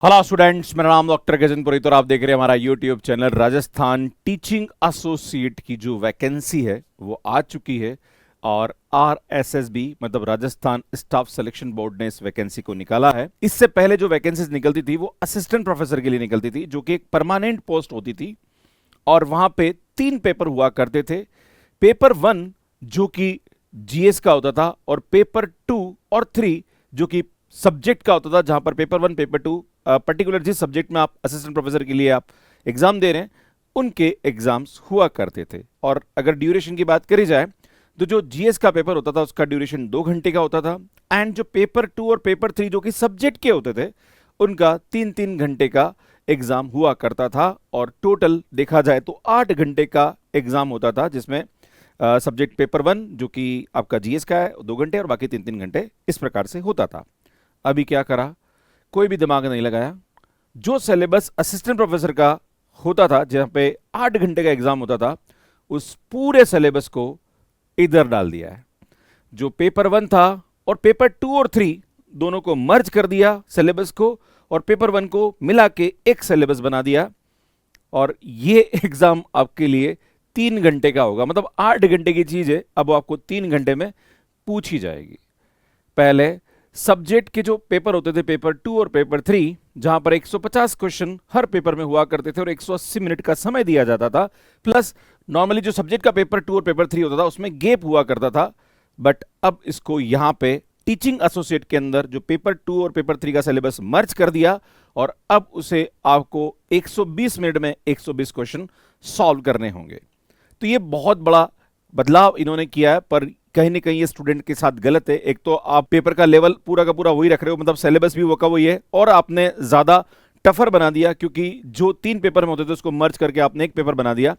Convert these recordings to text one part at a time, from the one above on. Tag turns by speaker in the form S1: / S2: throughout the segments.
S1: Hello students, मेरा नाम doctor Gajan पुरोहित और आप देख रहे हैं हमारा YouTube channel. Rajasthan teaching associate की जो वैकेंसी है वो आ चुकी है और आरएसएसबी मतलब राजस्थान स्टाफ सिलेक्शन बोर्ड ने इस वैकेंसी को निकाला है। इससे पहले जो वैकेंसीज निकलती थी वो असिस्टेंट प्रोफेसर के लिए निकलती थी, जो कि एक परमानेंट पोस्ट होती थी और वहां पे 3 पेपर हुआ करते थे। पेपर 1 जो कि जीएस का होता था और पेपर 2 और 3 जो कि सब्जेक्ट का होता था, जहां पर पेपर 1 पेपर 2 पर्टिकुलर जिस सब्जेक्ट में आप असिस्टेंट प्रोफेसर के लिए आप एग्जाम दे रहे हैं उनके एग्जाम्स हुआ करते थे। और अगर ड्यूरेशन की बात करी जाए तो जो जीएस का पेपर होता था उसका ड्यूरेशन 2 घंटे का होता था एंड जो पेपर 2 और पेपर 3 जो कि सब्जेक्ट के होते थे उनका 3-3 घंटे का एग्जाम हुआ करता था। और टोटल देखा जाए तो 8 घंटे का एग्जाम होता था, जिसमें सब्जेक्ट पेपर 1 जो कि आपका जीएस का है 2 घंटे और बाकी 3-3 घंटे इस प्रकार से होता था। अभी क्या करा, कोई भी दिमाग नहीं लगाया। जो सिलेबस असिस्टेंट प्रोफेसर का होता था जहां पे 8 घंटे का एग्जाम होता था उस पूरे सिलेबस को इधर डाल दिया है। जो पेपर 1 था और पेपर 2 और 3 दोनों को मर्ज कर दिया सिलेबस को और पेपर 1 को मिला के एक सिलेबस बना दिया। और ये एग्जाम आपके लिए 3 घंटे का होगा, मतलब 8 घंटे की चीज है अब वो आपको 3 घंटे में पूछी जाएगी। पहले सब्जेक्ट के जो पेपर होते थे पेपर 2 और पेपर 3 जहां पर 150 क्वेश्चन हर पेपर में हुआ करते थे और 180 मिनट का समय दिया जाता था, प्लस नॉर्मली जो सब्जेक्ट का पेपर 2 और पेपर 3 होता था उसमें गैप हुआ करता था। बट अब इसको यहां पे टीचिंग एसोसिएट के अंदर जो पेपर 2 और पेपर 3 का सिलेबस मर्ज कर दिया और अब उसे आपको 120 मिनट में 120 क्वेश्चन सॉल्व करने होंगे। तो ये बहुत बड़ा बदलाव इन्होंने किया है, पर कहीं ना कहीं ये स्टूडेंट के साथ गलत है। एक तो आप पेपर का लेवल पूरा का पूरा वही रख रहे हो, मतलब सिलेबस भी वो का वही है, और आपने ज्यादा टफर बना दिया क्योंकि जो 3 पेपर में होते थे उसको मर्ज करके आपने एक पेपर बना दिया।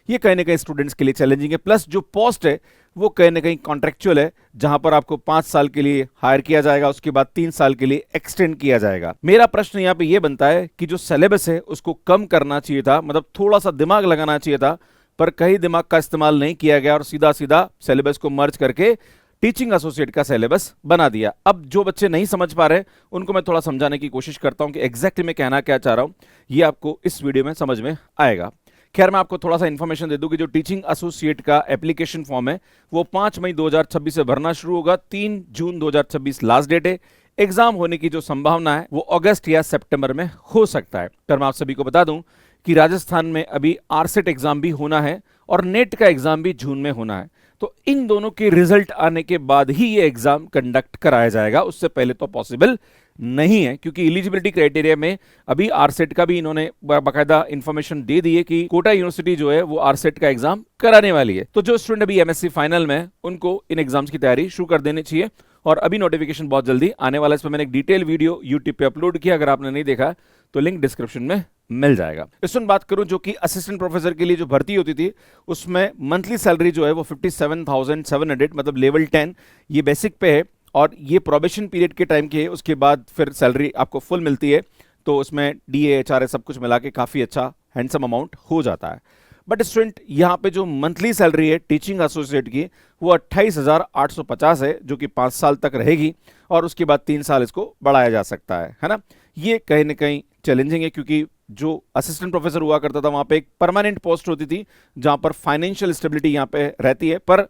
S1: ये कहीं ना कहीं स्टूडेंट्स के लिए चैलेंजिंग है। प्लस जो पोस्ट है वो कहीं ना कहीं कॉन्ट्रेक्चुअल है, जहां पर आपको 5 साल के लिए हायर किया जाएगा, उसके बाद 3 साल के लिए एक्सटेंड किया जाएगा। मेरा प्रश्न यहां पे ये बनता है कि जो सिलेबस है उसको कम करना चाहिए था, मतलब थोड़ा सा दिमाग लगाना चाहिए था, पर कहीं दिमाग का इस्तेमाल नहीं किया गया और सीधा सीधा सिलेबस को मर्ज करके टीचिंग एसोसिएट का सिलेबस बना दिया। अब जो बच्चे नहीं समझ पा रहे उनको मैं थोड़ा समझाने की कोशिश करता हूं कि एग्जैक्टली मैं कहना क्या चाह रहा हूं, ये आपको इस वीडियो में समझ में आएगा। खैर, मैं आपको थोड़ा सा इंफॉर्मेशन दे दूं कि जो टीचिंग एसोसिएट का एप्लीकेशन फॉर्म है वो 5 मई 2026 से भरना शुरू होगा। 3 जून 2026 लास्ट डेट है। एग्जाम होने की जो संभावना है वो अगस्त या सितंबर में हो सकता है। पर मैं आप सभी को बता दूं कि राजस्थान में अभी आरसेट एग्जाम भी होना है और नेट का एग्जाम भी जून में होना है। तो इन दोनों के रिजल्ट आने के बाद ही ये एग्जाम कंडक्ट कराया जाएगा, उससे पहले तो पॉसिबल नहीं है, क्योंकि एलिजिबिलिटी क्राइटेरिया में अभी आरसेट का भी इन्होंने बाकायदा इंफॉर्मेशन दे दी है कि कोटा यूनिवर्सिटी जो है वो आरसेट का एग्जाम कराने वाली है। तो जो स्टूडेंट अभी एमएससी फाइनल में उनको इन एग्जाम्स की तैयारी शुरू कर देनी चाहिए और अभी नोटिफिकेशन बहुत जल्दी आने वाला है। इस पर मैंने एक डिटेल वीडियो यूट्यूब पे अपलोड किया, अगर आपने नहीं देखा तो लिंक डिस्क्रिप्शन में मिल जाएगा। इसमें बात करूं जो कि असिस्टेंट प्रोफेसर के लिए जो भर्ती होती थी उसमें मंथली सैलरी जो है वो 57,700 मतलब लेवल 10 ये बेसिक पे है और ये प्रोबेशन पीरियड के टाइम की है, उसके बाद फिर सैलरी आपको फुल मिलती है। तो उसमें डीए एचआरए सब कुछ मिला के काफी अच्छा हैंडसम अमाउंट हो जाता है। बट स्टूडेंट यहाँ पे जो मंथली सैलरी है टीचिंग एसोसिएट की वो 28,850 है, जो कि 5 साल तक रहेगी और उसके बाद 3 साल इसको बढ़ाया जा सकता है ना। ये कहीं ना कहीं चैलेंजिंग है क्योंकि जो असिस्टेंट प्रोफेसर हुआ करता था वहां पे एक परमानेंट पोस्ट होती थी जहां पर फाइनेंशियल स्टेबिलिटी यहां पे रहती है। पर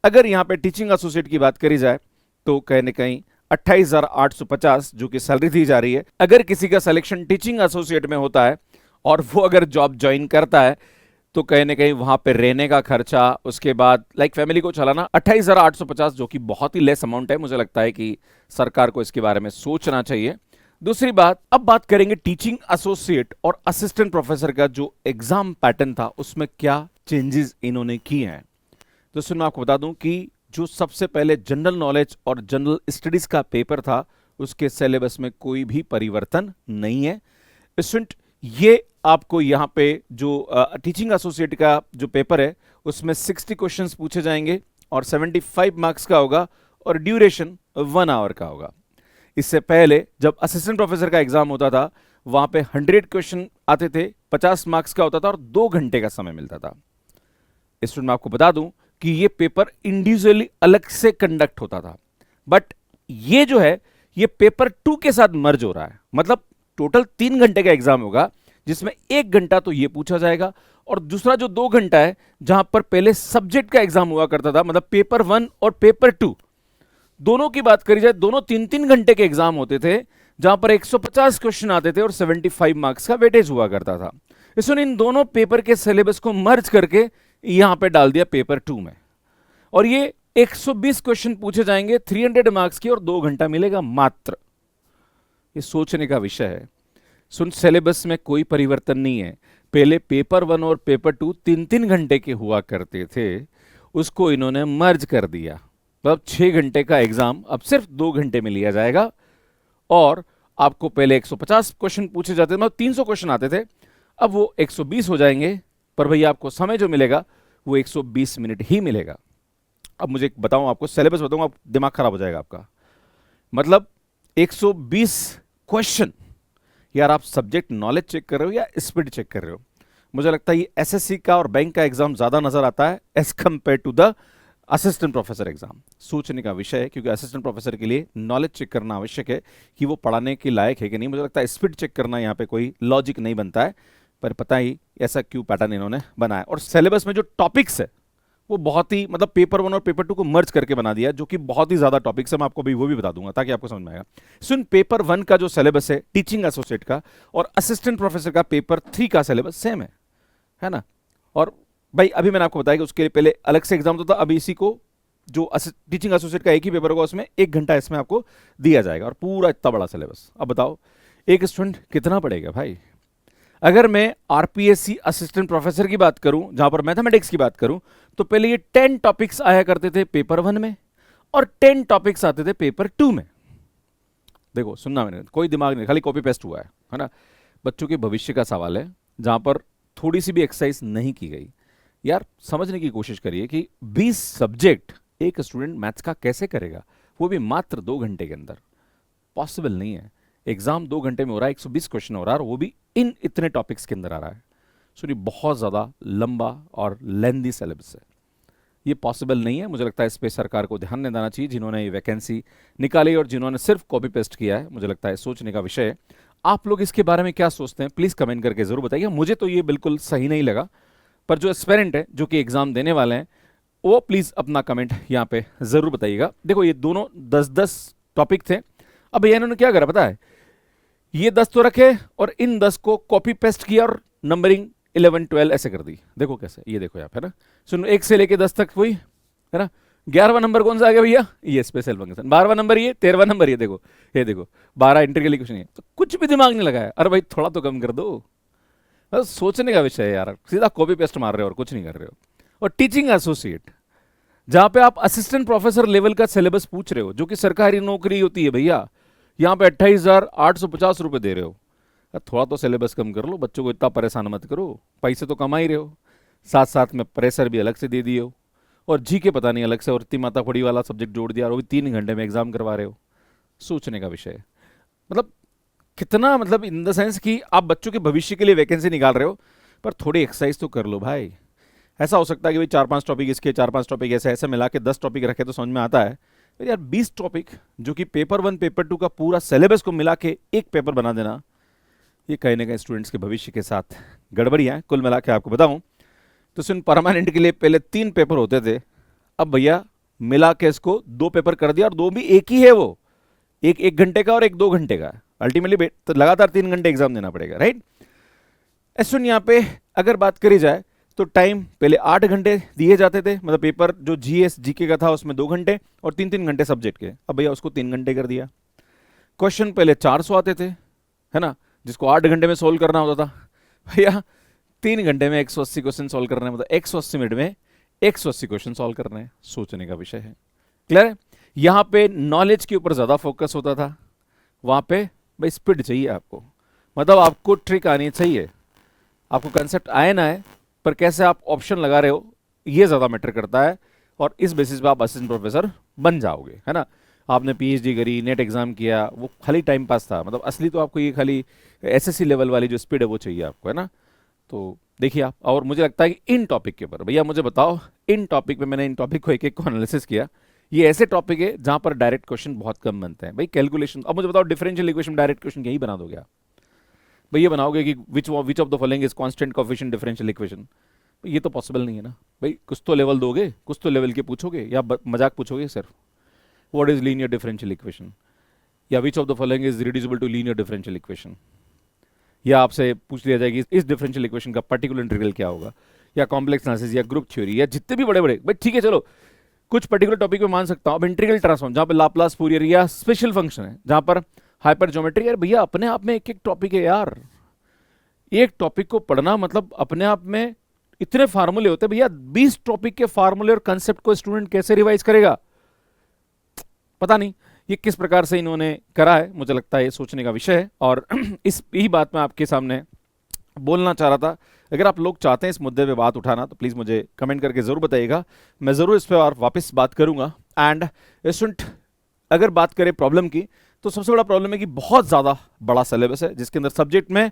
S1: अगर यहां पे टीचिंग एसोसिएट की बात करी जाए तो कहीं ना कहीं 28,850 जो कि सैलरी दी जा रही है, अगर किसी का सिलेक्शन टीचिंग एसोसिएट में होता है और वो अगर जॉब ज्वाइन करता है तो कहीं ना कहीं वहां पे रहने का खर्चा, उसके बाद फैमिली को चलाना 28,850 जो कि बहुत ही लेस अमाउंट है। मुझे लगता है कि सरकार को इसके बारे में सोचना चाहिए। दूसरी बात, अब बात करेंगे टीचिंग एसोसिएट और असिस्टेंट प्रोफेसर का जो एग्जाम पैटर्न था उसमें क्या चेंजेस इन्होंने किए हैं। तो सुन मैं आपको बता दूं कि जो सबसे पहले जनरल नॉलेज और जनरल स्टडीज का पेपर था उसके सिलेबस में कोई भी परिवर्तन नहीं है। स्टूडेंट, ये आपको यहां पे जो टीचिंग एसोसिएट का जो पेपर है उसमें 60 क्वेश्चंस पूछे जाएंगे और 75 मार्क्स का होगा और ड्यूरेशन 1 आवर का होगा। इससे पहले जब असिस्टेंट प्रोफेसर का एग्जाम होता था वहां पे 100 क्वेश्चन आते थे, 50 मार्क्स का होता था और 2 घंटे का समय मिलता था। स्टूडेंट, मैं आपको बता दूं कि ये पेपर इंडिविजुअली अलग से कंडक्ट होता था, बट ये जो है ये पेपर 2 के साथ मर्ज हो रहा है। मतलब टोटल 3 घंटे का एग्जाम होगा, जिसमें 1 घंटा तो ये पूछा जाएगा और दूसरा जो 2 घंटा है जहां पर पहले सब्जेक्ट का एग्जाम हुआ करता था, मतलब पेपर 1 और पेपर 2 दोनों की बात करी जाए, दोनों 3-3 घंटे के एग्जाम होते थे, जहां पर 150 क्वेश्चन आते थे और 75 मार्क्स का वेटेज हुआ करता था। इसने इन दोनों पेपर के सिलेबस को मर्ज करके यहां पे डाल दिया पेपर 2 में, और ये 120 क्वेश्चन पूछे जाएंगे 300 मार्क्स की और 2 घंटा मिलेगा मात्र। ये सोचने का विषय है। सुन, सिलेबस में कोई परिवर्तन नहीं है। पहले पेपर 1 और पेपर 2 3-3 घंटे के हुआ करते थे, उसको इन्होंने मर्ज कर दिया। अब 6 घंटे का एग्जाम अब सिर्फ 2 घंटे में लिया जाएगा, और आपको पहले 150 क्वेश्चन पूछे जाते थे, मतलब 300 क्वेश्चन आते थे, अब वो 120 हो जाएंगे, पर भैया आपको समय जो मिलेगा वो 120 मिनट ही मिलेगा। अब मुझे बताऊं, आपको सिलेबस बताऊंगा, आप दिमाग खराब हो जाएगा आपका। मतलब 120 क्वेश्चन, यार आप सब्जेक्ट नॉलेज चेक कर रहे हो या स्पीड चेक कर रहे हो? मुझे लगता है ये एसएससी का और बैंक का एग्जाम ज्यादा नजर आता है as compare to the assistant professor exam. सोचने का विषय है, क्योंकि असिस्टेंट प्रोफेसर के लिए नॉलेज चेक करना आवश्यक है कि वो पढ़ाने के लायक है कि नहीं। मुझे लगता है स्पीड चेक करना यहाँ पे कोई लॉजिक नहीं बनता है, पर पता ही ऐसा क्यों पैटर्न इन्होंने बनाया। और सिलेबस में जो टॉपिक्स है वो बहुत ही, मतलब पेपर 1 और पेपर 2 को मर्ज करके बना दिया, जो कि बहुत ही ज्यादा टॉपिक्स है। मैं आपको भी वो भी बता दूंगा ताकि आपको समझ में आएगा। सुन, पेपर 1 का जो सिलेबस है टीचिंग एसोसिएट का, और असिस्टेंट प्रोफेसर का पेपर 3 का सिलेबस सेम है ना। और भाई अभी मैंने आपको बताया कि उसके लिए पहले अलग से एग्जाम होता था, अभी इसी को जो टीचिंग एसोसिएट का एक ही पेपर होगा, उसमें 1 घंटा इसमें आपको दिया जाएगा, और पूरा इतना बड़ा सिलेबस। अब बताओ एक स्टूडेंट कितना पढ़ेगा भाई? अगर मैं आरपीएससी असिस्टेंट प्रोफेसर की बात करूं, जहां पर मैथमेटिक्स की बात करूं, तो पहले ये 10 टॉपिक्स आया करते थे पेपर 1 में, और 10 टॉपिक्स आते थे पेपर 2 में। देखो, सुनना, मैंने कोई दिमाग नहीं, खाली कॉपी पेस्ट हुआ है ना। बच्चों के भविष्य का सवाल है, जहां पर थोड़ी सी भी एक्सरसाइज नहीं की गई। यार समझने की कोशिश करिए कि 20 सब्जेक्ट एक स्टूडेंट मैथ्स का कैसे करेगा, वो भी मात्र 2 घंटे के अंदर। पॉसिबल नहीं है। एग्जाम 2 घंटे में हो रहा है, 120 क्वेश्चन हो रहा है, और वो भी इन इतने टॉपिक्स के अंदर आ रहा है। सो ये बहुत ज़्यादा लंबा और लेंदी सिलेबस है, ये पॉसिबल नहीं है। मुझे लगता है इस पर सरकार को ध्यान नहीं देना चाहिए, जिन्होंने ये वैकेंसी निकाली और जिन्होंने सिर्फ कॉपी पेस्ट किया है। मुझे लगता है सोचने का विषय है। आप लोग इसके बारे में क्या सोचते हैं, प्लीज़ कमेंट करके ज़रूर बताइए। मुझे तो ये बिल्कुल सही नहीं लगा, पर जो एस्पिरेंट है, जो कि एग्जाम देने वाले हैं, वो प्लीज़ अपना कमेंट यहाँ पे ज़रूर बताइएगा। देखो, ये दोनों 10-10 टॉपिक थे। अब भैया इन्होंने क्या करा पता है, ये 10 तो रखे और इन 10 को कॉपी पेस्ट किया और नंबरिंग 11-12 ऐसे कर दी। देखो कैसे, ये देखो यहाँ पे ना, सुनो 1 से लेके 10 तक हुई है ना। 11वां नंबर कौन सा आ गया भैया? ये स्पेशल फंक्शन। 12वां नंबर ये, 13वां नंबर ये देखो, ये देखो 12 इंटीग्रल कुछ नहीं है। तो कुछ भी दिमाग नहीं लगाया। अरे भाई थोड़ा तो कम कर दो, बस सोचने का विषय है यार। सीधा कॉपी पेस्ट मार रहे हो और कुछ नहीं कर रहे हो। और टीचिंग एसोसिएट, जहां पे आप असिस्टेंट प्रोफेसर लेवल का सिलेबस पूछ रहे हो, जो कि सरकारी नौकरी होती है भैया, यहाँ पे 28,850 रुपए दे रहे हो। थोड़ा तो सिलेबस कम कर लो, बच्चों को इतना परेशान मत करो। पैसे तो कमा ही रहे हो, साथ साथ में प्रेशर भी अलग से दे दिए हो, और जी के पता नहीं अलग से और इतनी माता फड़ी वाला सब्जेक्ट जोड़ दिया, और वो भी 3 घंटे में एग्जाम करवा रहे हो। सोचने का विषय है। मतलब कितना, मतलब इन द सेंस कि आप बच्चों के भविष्य के लिए वैकेंसी निकाल रहे हो, पर थोड़ी एक्सरसाइज तो कर लो भाई। ऐसा हो सकता है कि भाई 4-5 टॉपिक इसके, 4-5 टॉपिक ऐसे ऐसे मिला के 10 टॉपिक रखे तो समझ में आता है। फिर यार 20 टॉपिक, जो कि पेपर 1 पेपर 2 का पूरा सिलेबस को मिला के एक पेपर बना देना, ये कहीं ना कहीं स्टूडेंट्स के भविष्य के साथ गड़बड़ियाँ हैं। कुल मिला के आपको बताऊं तो सुन, परमानेंट के लिए पहले 3 पेपर होते थे, अब भैया मिला के इसको 2 पेपर कर दिया, और 2 भी एक ही है, वो एक 1 घंटे का और एक 2 घंटे का। अल्टीमेटली तो लगातार 3 घंटे एग्जाम देना पड़ेगा, राइट। सुन, यहाँ पे अगर बात करी जाए तो टाइम पहले 8 घंटे दिए जाते थे, मतलब पेपर जो जीएस जीके का था उसमें 2 घंटे और 3-3 घंटे सब्जेक्ट के। अब भैया उसको 3 घंटे कर दिया। क्वेश्चन पहले 400 आते थे, है ना, जिसको 8 घंटे में सोल्व करना होता था, भैया 3 घंटे में 180 क्वेश्चन सोल्व करने, मतलब 180 मिनट में 180 क्वेश्चन सोल्व करने हैं। सोचने का विषय है। क्लियर है? यहाँ पे नॉलेज के ऊपर ज़्यादा फोकस होता था, वहाँ पे भाई स्पीड चाहिए आपको, मतलब आपको ट्रिक आनी चाहिए, आपको कंसेप्ट आए ना आए, पर कैसे आप ऑप्शन लगा रहे हो ये ज़्यादा मैटर करता है, और इस बेसिस पे आप असिस्टेंट प्रोफेसर बन जाओगे, है ना। आपने पीएचडी करी, नेट एग्जाम किया, वो खाली टाइम पास था, मतलब असली तो आपको ये खाली एसएससी लेवल वाली जो स्पीड है वो चाहिए आपको, है ना। तो देखिए आप, और मुझे लगता है कि इन टॉपिक के ऊपर भैया मुझे बताओ, इन टॉपिक पे मैंने इन टॉपिक को एक को एनालिसिस किया, ये ऐसे टॉपिक है जहां पर डायरेक्ट क्वेश्चन बहुत कम बनते हैं भाई। कैलकुलेशन, अब मुझे बताओ डिफरेंशियल इक्वेशन डायरेक्ट क्वेश्चन यही बना दोगे आप? भाई ये बनाओगे कि विच of the following is constant coefficient differential equation, ये तो पॉसिबल नहीं है ना भाई। कुछ तो लेवल दोगे, कुछ तो लेवल के पूछोगे, या मजाक पूछोगे सिर्फ what is linear differential equation, या which of the following is reducible to linear differential equation, या आपसे पूछ लिया जाएगा इस डिफरेंशियल इक्वेशन का पर्टिकुलर इंटीग्रल क्या होगा, या कॉम्प्लेक्स एनालिसिस, या ग्रुप थ्योरी, या जितने भी बड़े बड़े भाई ठीक है चलो कुछ पर्टिकुलर टॉपिक में मान सकता हूं। अब इंटीग्रल ट्रांसफॉर्म जहां पर लाप्लास फूरियर या स्पेशल फंक्शन है, जहां पर हाइपर ज्योमेट्री, यार भैया अपने आप में एक एक टॉपिक है यार। एक टॉपिक को पढ़ना मतलब अपने आप में इतने फार्मूले होते हैं भैया, 20 टॉपिक के फार्मूले और कंसेप्ट को स्टूडेंट कैसे रिवाइज करेगा, पता नहीं ये किस प्रकार से इन्होंने करा है। मुझे लगता है ये सोचने का विषय है, और इस यही बात मैं आपके सामने बोलना चाह रहा था। अगर आप लोग चाहते हैं इस मुद्दे पे बात उठाना तो प्लीज़ मुझे कमेंट करके ज़रूर बताइएगा, मैं ज़रूर इस पर और वापस बात करूंगा। एंड स्टूडेंट अगर बात करें प्रॉब्लम की, तो सबसे बड़ा प्रॉब्लम है कि बहुत ज़्यादा बड़ा सिलेबस है, जिसके अंदर सब्जेक्ट में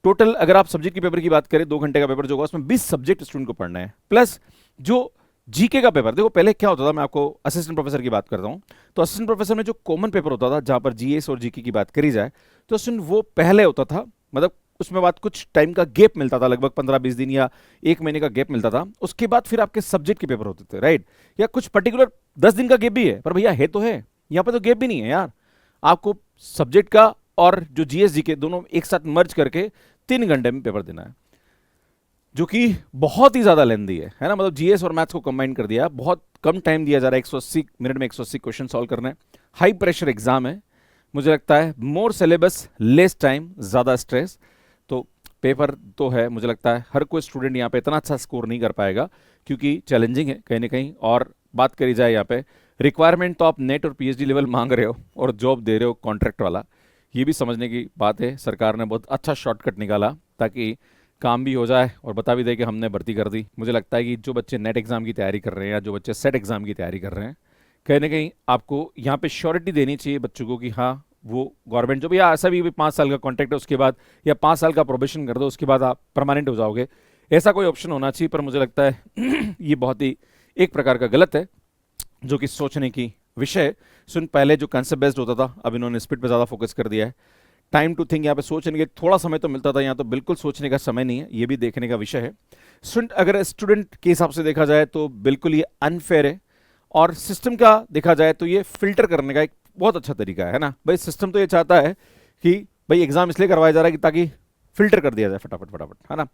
S1: टोटल अगर आप सब्जेक्ट के पेपर की बात करें 2 घंटे का पेपर जो होगा उसमें 20 सब्जेक्ट स्टूडेंट को पढ़ना है, प्लस जो जीके का पेपर। देखो पहले क्या होता था, मैं आपको असिस्टेंट प्रोफेसर की बात करता हूं, तो असिस्टेंट प्रोफेसर में जो कॉमन पेपर होता था जहां पर जीएस और जीके की बात करी जाए, तो स्टूडेंट वो पहले होता था, मतलब उसमें बाद कुछ टाइम का गैप मिलता था, लगभग 15-20 दिन या 1 महीने का गैप मिलता था। उसके बाद फिर आपके सब्जेक्ट के पेपर होते थे, राइट, या कुछ पर्टिकुलर 10 दिन का गैप भी है, पर भैया है तो है, यहाँ पे तो गैप भी नहीं है यार। आपको सब्जेक्ट का और जो जीएस जीके दोनों एक साथ मर्ज करके 3 घंटे में पेपर देना है, जो कि बहुत ही ज्यादा लेंदी है ना। मतलब जीएस और मैथ्स को कंबाइन कर दिया, बहुत कम टाइम दिया जा रहा है, 180 मिनट में 180 क्वेश्चन सॉल्व करना है। हाई प्रेशर एग्जाम है, मुझे लगता है मोर सिलेबस लेस टाइम, ज्यादा स्ट्रेस, तो पेपर तो है। मुझे लगता है हर कोई स्टूडेंट यहाँ पे इतना अच्छा स्कोर नहीं कर पाएगा, क्योंकि चैलेंजिंग है कहीं ना कहीं। और बात करी जाए यहाँ पे रिक्वायरमेंट, तो आप नेट और पीएचडी लेवल मांग रहे हो और जॉब दे रहे हो कॉन्ट्रैक्ट वाला, ये भी समझने की बात है। सरकार ने बहुत अच्छा शॉर्टकट निकाला ताकि काम भी हो जाए और बता भी दे कि हमने भर्ती कर दी। मुझे लगता है कि जो बच्चे नेट एग्जाम की तैयारी कर रहे हैं या जो बच्चे सेट एग्जाम की तैयारी कर रहे हैं, कहीं ना कहीं आपको यहाँ पे श्योरिटी देनी चाहिए बच्चों को कि हाँ वो गवर्नमेंट जो भी, ऐसा भी 5 साल का कॉन्ट्रैक्ट है उसके बाद, या 5 साल का प्रोबेशन कर दो उसके बाद आप परमानेंट हो जाओगे, ऐसा कोई ऑप्शन होना चाहिए। पर मुझे लगता है ये बहुत ही एक प्रकार का गलत है, जो कि सोचने की विषय है। सुन पहले जो कंसेप्ट बेस्ड होता था, अब इन्होंने स्पीड पे ज़्यादा फोकस कर दिया है। टाइम टू थिंक, यहाँ पे सोचने के थोड़ा समय तो मिलता था, यहाँ तो बिल्कुल सोचने का समय नहीं है, ये भी देखने का विषय है। स्टूडेंट अगर स्टूडेंट के हिसाब से देखा जाए तो बिल्कुल ये अनफेयर है, और सिस्टम का देखा जाए तो ये फिल्टर करने का एक बहुत अच्छा तरीका है ना भाई। सिस्टम तो ये चाहता है कि भाई एग्जाम इसलिए करवाया जा रहा है कि ताकि फिल्टर कर दिया जाए फटाफट फटाफट, है ना।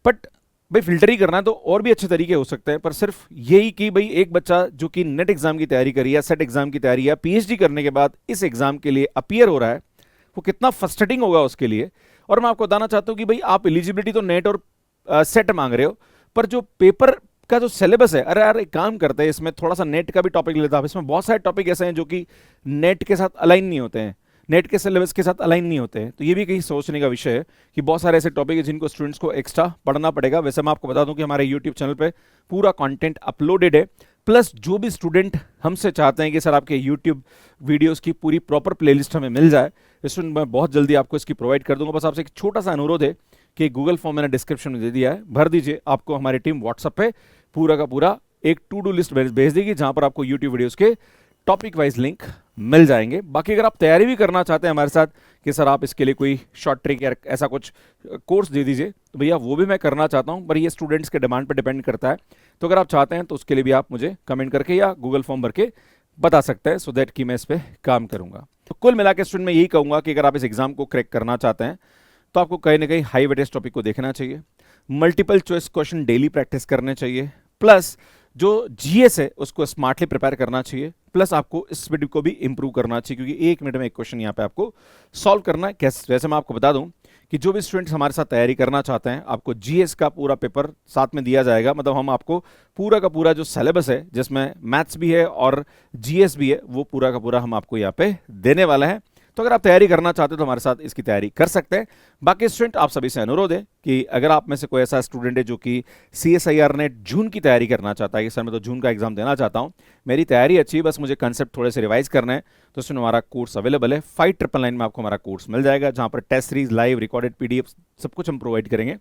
S1: बट भाई फिल्टर ही करना है तो और भी अच्छे तरीके हो सकते हैं, पर सिर्फ यही कि भाई एक बच्चा जो कि नेट एग्जाम की तैयारी करी या सेट एग्जाम की तैयारी या पीएचडी करने के बाद इस एग्जाम के लिए अपीयर हो रहा है, वो कितना फ्रस्ट्रेटिंग होगा उसके लिए। और मैं आपको बताना चाहता हूं कि भाई आप एलिजिबिलिटी तो नेट और सेट मांग रहे हो, पर जो पेपर का जो सिलेबस है, अरे यार एक काम करते हैं इसमें थोड़ा सा नेट का भी टॉपिक लेता है। इसमें बहुत सारे टॉपिक ऐसे हैं जो कि नेट के साथ अलाइन नहीं होते हैं, नेट के सिलेबस के साथ अलाइन नहीं होते हैं, तो ये भी कहीं सोचने का विषय है कि बहुत सारे ऐसे टॉपिक है जिनको स्टूडेंट्स को एक्स्ट्रा पढ़ना पड़ेगा। वैसे मैं आपको बता दूं कि हमारे यूट्यूब चैनल पे पूरा कंटेंट अपलोडेड है, प्लस जो भी स्टूडेंट हमसे चाहते हैं कि सर आपके यूट्यूब वीडियोस की पूरी प्रॉपर प्लेलिस्ट हमें मिल जाए, स्टूडेंट मैं बहुत जल्दी आपको इसकी प्रोवाइड कर दूंगा। बस आपसे एक छोटा सा अनुरोध है कि गूगल फॉर्म मैंने डिस्क्रिप्शन में दे दिया है, भर दीजिए। आपको हमारी टीम व्हाट्सएप पे पूरा का पूरा एक टू डू लिस्ट भेज देगी, जहां पर आपको यूट्यूब वीडियोस के टॉपिक वाइज लिंक मिल जाएंगे। बाकी अगर आप तैयारी भी करना चाहते हैं हमारे साथ कि सर आप इसके लिए कोई शॉर्ट ट्रिक या ऐसा कुछ कोर्स दे दीजिए, तो भैया वो भी मैं करना चाहता हूं, पर ये स्टूडेंट्स के डिमांड पर डिपेंड करता है। तो अगर आप चाहते हैं तो उसके लिए भी आप मुझे कमेंट करके या गूगल फॉर्म भर के बता सकते हैं, सो दैट कि मैं इस पर काम करूंगा। तो कुल मिला के स्टूडेंट मैं यही कहूंगा कि अगर आप इस एग्जाम को क्रैक करना चाहते हैं तो आपको कहीं ना कहीं हाई वेटेज टॉपिक को देखना चाहिए, multiple choice question daily practice करने चाहिए, प्लस जो जीएस है उसको स्मार्टली प्रिपेयर करना चाहिए, प्लस आपको स्पीड को भी इंप्रूव करना चाहिए, क्योंकि 1 मिनट में एक क्वेश्चन यहाँ पे आपको सॉल्व करना है। कैसे? वैसे मैं आपको बता दूं कि जो भी स्टूडेंट्स हमारे साथ तैयारी करना चाहते हैं, आपको जीएस का पूरा पेपर साथ में दिया जाएगा। मतलब हम आपको पूरा का पूरा जो सिलेबस है, जिसमें मैथ्स भी है और जीएस भी है, वो पूरा का पूरा हम आपको यहाँ पे देने वाला है। तो अगर आप तैयारी करना चाहते हो तो हमारे साथ इसकी तैयारी कर सकते हैं। बाकी स्टूडेंट आप सभी से अनुरोध है कि अगर आप में से कोई ऐसा स्टूडेंट है जो कि CSIR नेट जून की तैयारी करना चाहता है कि सर मैं तो जून का एग्जाम देना चाहता हूं, मेरी तैयारी अच्छी है, बस मुझे कंसेप्ट थोड़े से रिवाइज करना है, तो उसमें हमारा कोर्स अवेलेबल है। 5999 में आपको हमारा कोर्स मिल जाएगा, जहां पर test series, live recorded PDF सब कुछ हम प्रोवाइड करेंगे।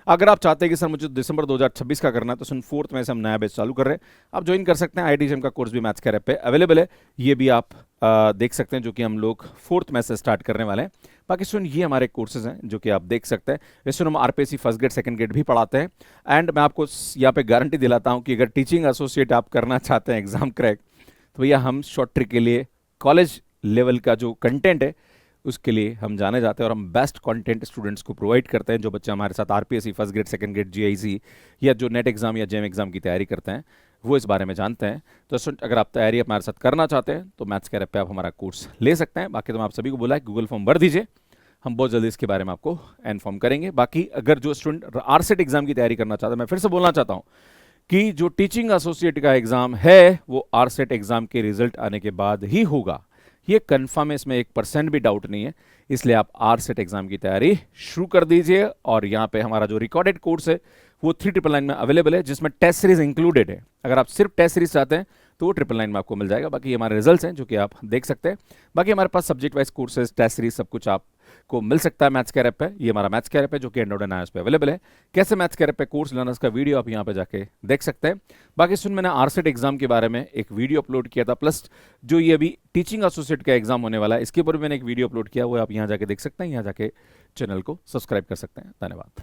S1: अगर आप चाहते हैं कि सर मुझे दिसंबर 2026 का करना है, तो सुन 4th में से हम नया बैच चालू कर रहे हैं, आप ज्वाइन कर सकते हैं। IITJEM का कोर्स भी मैथ्स के ऐप पे अवेलेबल है, ये भी आप देख सकते हैं, जो कि हम लोग 4th में से स्टार्ट करने वाले हैं। बाकी सुन ये हमारे कोर्सेज हैं जो कि आप देख सकते हैं। वैसे हम RPSC first grade second grade भी पढ़ाते हैं। एंड मैं आपको यहाँ पे गारंटी दिलाता हूँ कि अगर टीचिंग एसोसिएट आप करना चाहते हैं एग्जाम क्रैक, तो भैया हम शॉर्ट ट्रिक के लिए कॉलेज लेवल का जो कंटेंट है उसके लिए हम जाने जाते हैं, और हम बेस्ट कंटेंट स्टूडेंट्स को प्रोवाइड करते हैं। जो बच्चे हमारे साथ RPSC first grade second grade GIC या जो नेट एग्जाम या जेम एग्जाम की तैयारी करते हैं वो इस बारे में जानते हैं। तो अगर आप तैयारी हमारे साथ करना चाहते हैं तो मैथ्स कैर ऐप पे आप हमारा कोर्स ले सकते हैं। बाकी तो मैं आप सभी को बोला है गूगल फॉर्म भर दीजिए, हम बहुत जल्दी इसके बारे में आपको इन्फॉर्म करेंगे। बाकी अगर जो स्टूडेंट आरसेट एग्जाम की तैयारी करना चाहता है, मैं फिर से बोलना चाहता हूँ कि जो टीचिंग एसोसिएट का एग्जाम है वो आरसेट एग्जाम के रिजल्ट आने के बाद ही होगा। ये कंफर्म है, इसमें 1% भी डाउट नहीं है। इसलिए आप आरसेट एग्जाम की तैयारी शुरू कर दीजिए। और यहाँ पे हमारा जो रिकॉर्डेड कोर्स है वो 3999 में अवेलेबल है, जिसमें टेस्ट सीरीज इंक्लूडेड है। अगर आप सिर्फ टेस्ट सीरीज चाहते हैं तो वो 999 में आपको मिल जाएगा। बाकी ये हमारे रिजल्ट्स हैं जो कि आप देख सकते हैं। बाकी हमारे पास subject wise courses, test series सब कुछ आपको मिल सकता है मैथ्स कैर ऐप पे। ये हमारा मैथ्स कैर ऐप है जो कि एंड्रॉइड एंड आईओएस पे अवेलेबल है। कैसे मैथ्स कैर ऐप पे कोर्स लेना, इसका वीडियो आप यहाँ पे जाके देख सकते हैं। बाकी सुन, मैंने आरसेट एग्जाम के बारे में एक वीडियो अपलोड किया था, प्लस जो ये अभी टीचिंग एसोसिएट का एग्जाम होने वाला है इसके ऊपर मैंने एक वीडियो अपलोड किया, वो आप यहाँ जाके देख सकते हैं। यहाँ जाके चैनल को सब्सक्राइब कर सकते हैं। धन्यवाद।